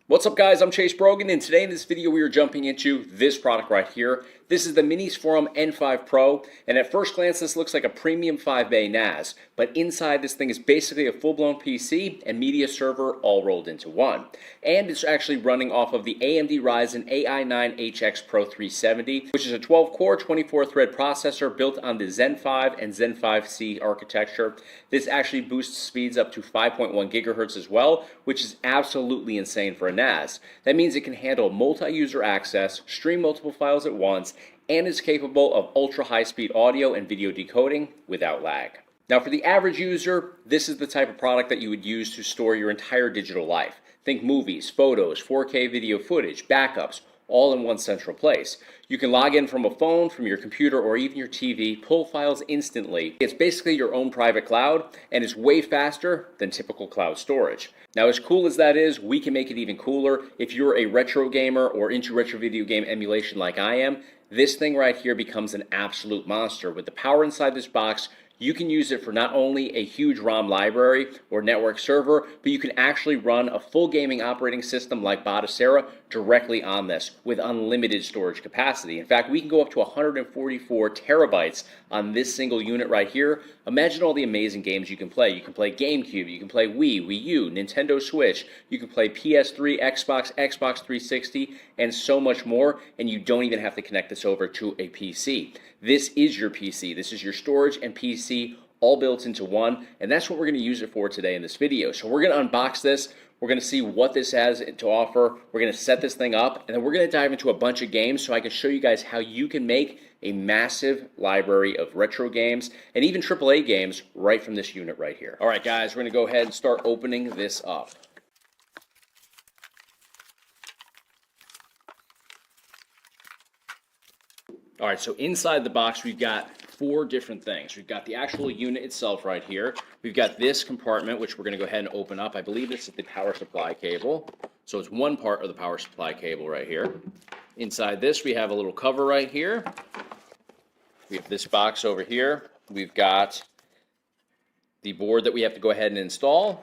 What's up guys, I'm Chase Brogan, and today in this video we are jumping into this product right here. This is the MinisForum N5 Pro, and at first glance this looks like a premium 5-bay NAS, but inside this thing is basically a full-blown PC and media server all rolled into one. And it's actually running off of the AMD Ryzen AI9HX Pro 370, which is a 12-core, 24-thread processor built on the Zen 5 and Zen 5C architecture. This actually boosts speeds up to 5.1 gigahertz as well, which is absolutely insane for a NAS. That means it can handle multi-user access, stream multiple files at once, and is capable of ultra high-speed audio and video decoding without lag. Now for the average user, this is the type of product that you would use to store your entire digital life. Think movies, photos, 4K video footage, backups, all in one central place. You can log in from a phone, from your computer, or even your TV, pull files instantly. It's basically your own private cloud, and it's way faster than typical cloud storage. Now, as cool as that is, we can make it even cooler. If you're a retro gamer or into retro video game emulation like I am, this thing right here becomes an absolute monster. With the power inside this box, you can use it for not only a huge ROM library or network server, but you can actually run a full gaming operating system like Batocera directly on this with unlimited storage capacity. In fact, we can go up to 144 terabytes on this single unit right here. Imagine all the amazing games you can play. You can play GameCube, you can play Wii, Wii U, Nintendo Switch, you can play PS3, Xbox, Xbox 360, and so much more, and you don't even have to connect this over to a PC. This is your PC. This is your storage and PC all built into one, and that's what we're going to use it for today in this video. So we're going to unbox this. We're going to see what this has to offer. We're going to set this thing up, and then we're going to dive into a bunch of games so I can show you guys how you can make a massive library of retro games and even AAA games right from this unit right here. All right, guys, we're going to go ahead and start opening this up. All right, so inside the box, we've got 4 different things. We've got the actual unit itself right here. We've got this compartment, which we're going to go ahead and open up. I believe this is the power supply cable. So it's one part of the power supply cable right here. Inside this, we have a little cover right here. We have this box over here. We've got the board that we have to go ahead and install.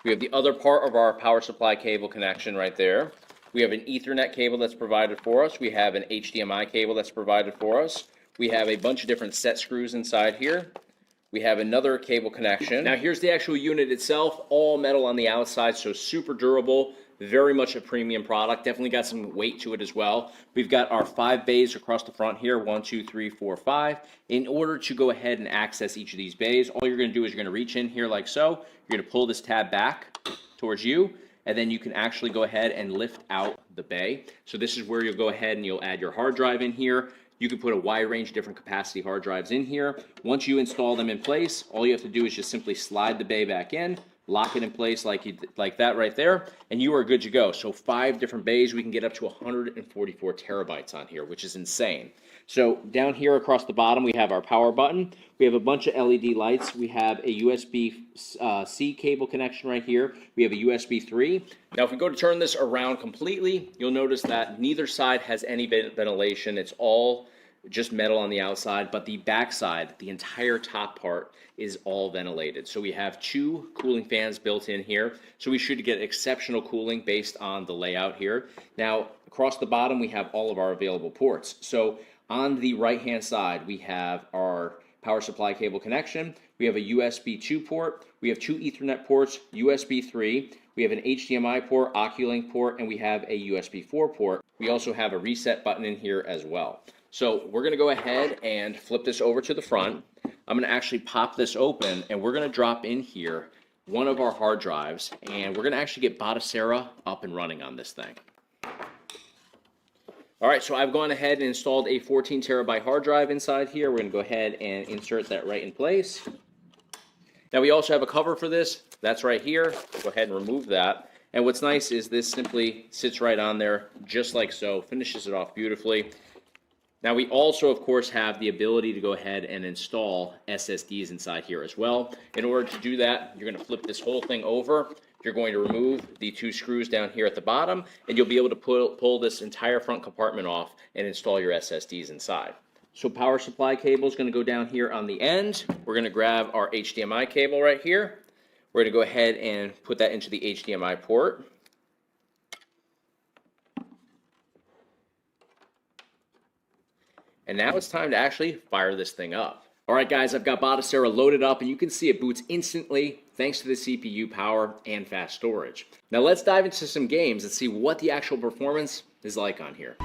We have the other part of our power supply cable connection right there. We have an Ethernet cable that's provided for us. We have an HDMI cable that's provided for us. We have a bunch of different set screws inside here. We have another cable connection. Now here's the actual unit itself, all metal on the outside, so super durable, very much a premium product. Definitely got some weight to it as well. We've got our 5 bays across the front here, 1, 2, 3, 4, 5. In order to go ahead and access each of these bays, all you're gonna do is you're gonna reach in here like so. You're gonna pull this tab back towards you, and then you can actually go ahead and lift out the bay. So this is where you'll go ahead and you'll add your hard drive in here. You can put a wide range of different capacity hard drives in here. Once you install them in place, all you have to do is just simply slide the bay back in, lock it in place like that right there, and you are good to go. So 5 different bays, we can get up to 144 terabytes on here, which is insane. So down here across the bottom, we have our power button. We have a bunch of LED lights. We have a USB-C cable connection right here. We have a USB 3. Now, if we go to turn this around completely, you'll notice that neither side has any ventilation. It's all just metal on the outside, but the back side, the entire top part, is all ventilated. So we have 2 cooling fans built in here. So we should get exceptional cooling based on the layout here. Now, across the bottom, we have all of our available ports. So on the right-hand side, we have our power supply cable connection. We have a USB 2 port. We have 2 Ethernet ports, USB 3. We have an HDMI port, Oculink port, and we have a USB 4 port. We also have a reset button in here as well. So we're going to go ahead and flip this over to the front. I'm going to actually pop this open, and we're going to drop in here one of our hard drives, and we're going to actually get Batocera up and running on this thing. All right, so I've gone ahead and installed a 14 terabyte hard drive inside here. We're going to go ahead and insert that right in place. Now we also have a cover for this. That's right here. Go ahead and remove that. And what's nice is this simply sits right on there just like so, finishes it off beautifully. Now we also, of course, have the ability to go ahead and install SSDs inside here as well. In order to do that, you're going to flip this whole thing over. You're going to remove the 2 screws down here at the bottom, and you'll be able to pull this entire front compartment off and install your SSDs inside. So power supply cable is going to go down here on the end. We're going to grab our HDMI cable right here. We're going to go ahead and put that into the HDMI port. And now it's time to actually fire this thing up. All right, guys, I've got Batocera loaded up, and you can see it boots instantly thanks to the CPU power and fast storage. Now let's dive into some games and see what the actual performance is like on here.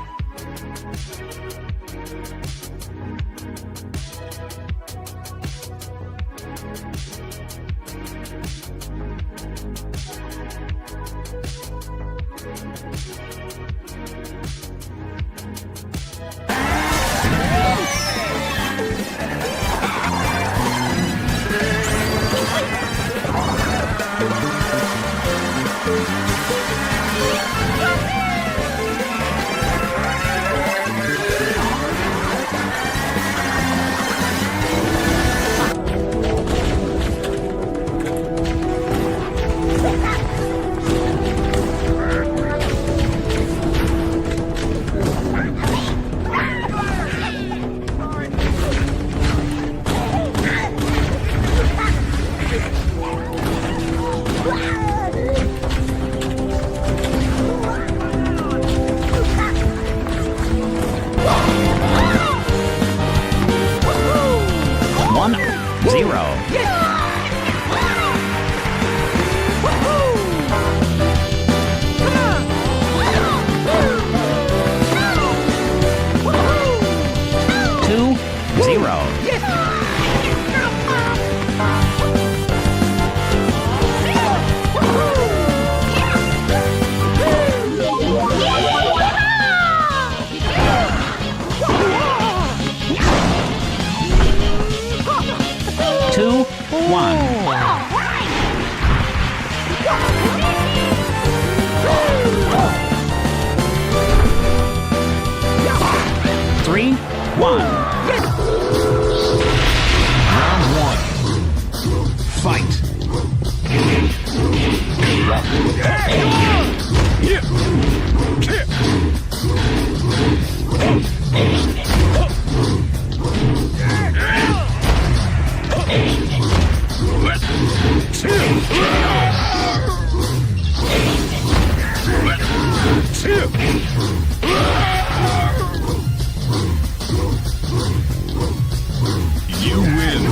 You win.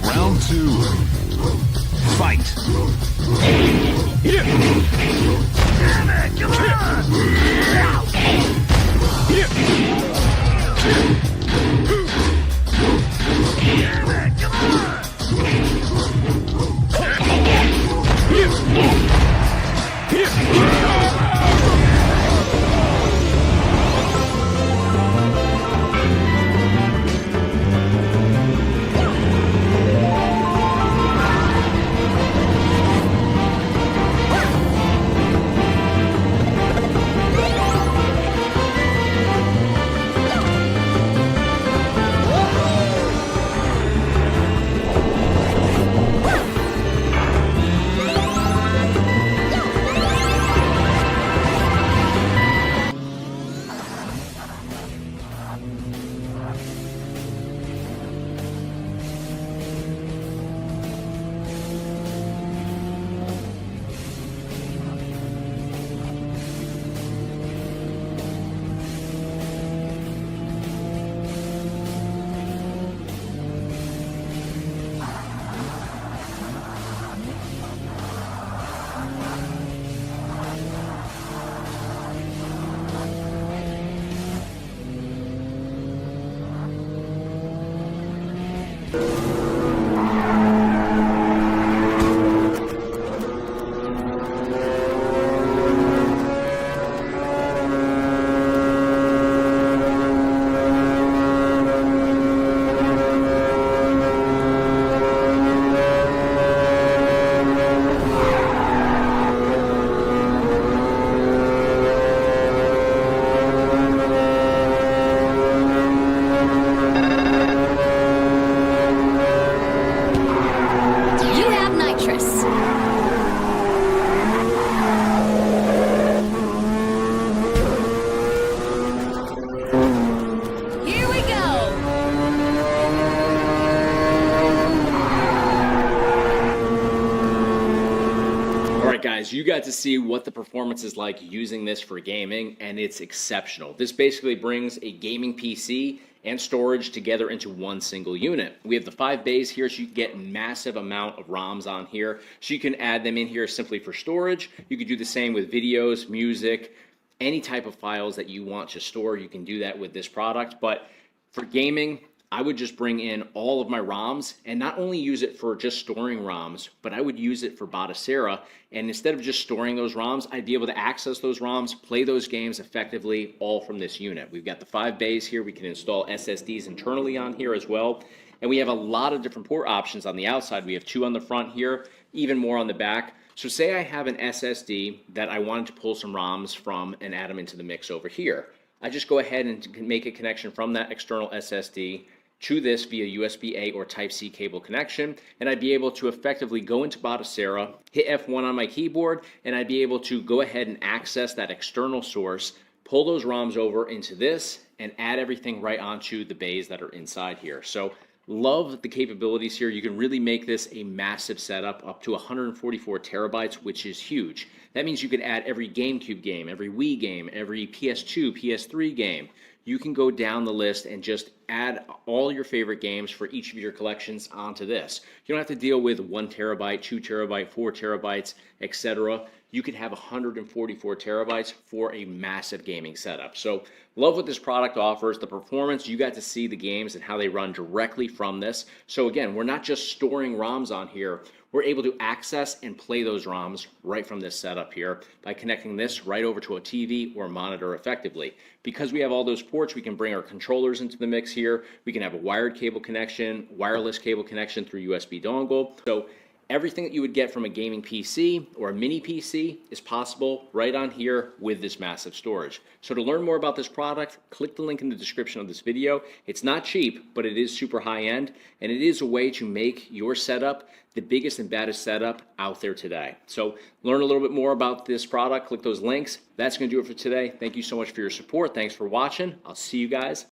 Round 2. Fight. Alright guys, you got to see what the performance is like using this for gaming, and it's exceptional. This basically brings a gaming PC and storage together into one single unit. We have the 5 bays here, so you can get massive amount of ROMs on here. So you can add them in here simply for storage. You could do the same with videos, music, any type of files that you want to store. You can do that with this product. But for gaming, I would just bring in all of my ROMs and not only use it for just storing ROMs, but I would use it for Batocera. And instead of just storing those ROMs, I'd be able to access those ROMs, play those games effectively all from this unit. We've got the 5 bays here. We can install SSDs internally on here as well. And we have a lot of different port options on the outside. We have 2 on the front here, even more on the back. So say I have an SSD that I wanted to pull some ROMs from and add them into the mix over here. I just go ahead and make a connection from that external SSD to this via USB-A or Type-C cable connection, and I'd be able to effectively go into Batocera, hit F1 on my keyboard, and I'd be able to go ahead and access that external source, pull those ROMs over into this, and add everything right onto the bays that are inside here. So love the capabilities here. You can really make this a massive setup, up to 144 terabytes, which is huge. That means you could add every GameCube game, every Wii game, every PS2, PS3 game. You can go down the list and just add all your favorite games for each of your collections onto this. You don't have to deal with 1 terabyte, 2 terabyte, 4 terabytes, etc. You could have 144 terabytes for a massive gaming setup. So love what this product offers. The performance, you got to see the games and how they run directly from this. So again, we're not just storing ROMs on here. We're able to access and play those ROMs right from this setup here by connecting this right over to a TV or monitor effectively. Because we have all those ports, we can bring our controllers into the mix here. We can have a wired cable connection, wireless cable connection through USB dongle. So everything that you would get from a gaming PC or a mini PC is possible right on here with this massive storage. So to learn more about this product, click the link in the description of this video. It's not cheap, but it is super high end, and it is a way to make your setup the biggest and baddest setup out there today. So learn a little bit more about this product, click those links. That's going to do it for today. Thank you so much for your support. Thanks for watching. I'll see you guys